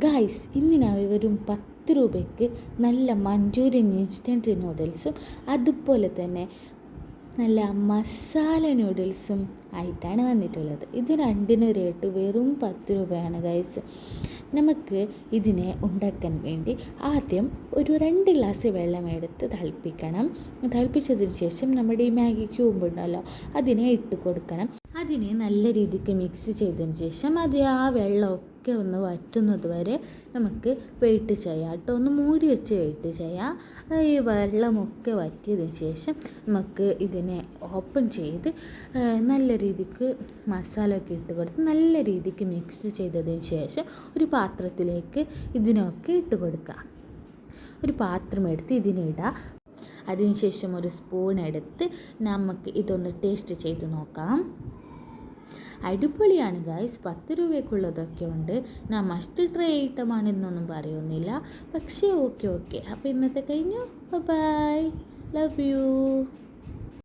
Guys, ഇന്ന് ഞാൻ വെറും 10 രൂപയ്ക്ക് നല്ല മഞ്ചൂരിയൻ ഇൻസ്റ്റൻറ്റ് നൂഡിൽസും അതുപോലെ തന്നെ നല്ല മസാല നൂഡിൽസും ആയിട്ടാണ് വന്നിട്ടുള്ളത്. ഇത് രണ്ടിനും റേറ്റ് വെറും 10 രൂപയാണ് ഗൈസ്. നമുക്ക് ഇതിനെ ഉണ്ടാക്കാൻ വേണ്ടി ആദ്യം ഒരു 2 ഗ്ലാസ് വെള്ളം എടുത്ത് തിളപ്പിക്കണം. തിളപ്പിച്ചതിന് ശേഷം നമ്മുടെ ഈ മാഗി ക്യൂബ് ഉണ്ടല്ലോ, അതിനെ ഇട്ട് കൊടുക്കണം. അതിനെ നല്ല രീതിക്ക് മിക്സ് ചെയ്തതിന് ശേഷം ആ വെള്ളമൊക്കെ ഒന്ന് വറ്റുന്നത് വരെ നമുക്ക് വെയിറ്റ് ചെയ്യാം കേട്ടോ. ഒന്ന് മൂടി വെച്ച് വെയിറ്റ് ചെയ്യാം. ഈ വെള്ളമൊക്കെ വറ്റിയതിന് ശേഷം നമുക്ക് ഇതിനെ ഓപ്പൺ ചെയ്ത് നല്ല രീതിക്ക് മസാല ഒക്കെ ഇട്ട് കൊടുത്ത് നല്ല രീതിക്ക് മിക്സ് ചെയ്തതിന് ശേഷം ഒരു പാത്രത്തിലേക്ക് ഇതിനൊക്കെ ഇട്ട് കൊടുക്കാം. ഒരു പാത്രം എടുത്ത് ഇതിനിടാം. അതിനുശേഷം ഒരു സ്പൂൺ എടുത്ത് നമുക്ക് ഇതൊന്ന് ടേസ്റ്റ് ചെയ്ത് നോക്കാം. അടിപൊളിയാണ് ഗായ്സ്. 10 രൂപയ്ക്കുള്ളതൊക്കെ ഉണ്ട്. ഞാൻ മസ്റ്റ് ട്രൈ ഐറ്റമാണെന്നൊന്നും പറയുന്നില്ല, പക്ഷേ ഓക്കെ. അപ്പോൾ ഇന്നത്തെ കഴിഞ്ഞു. Bye, love U.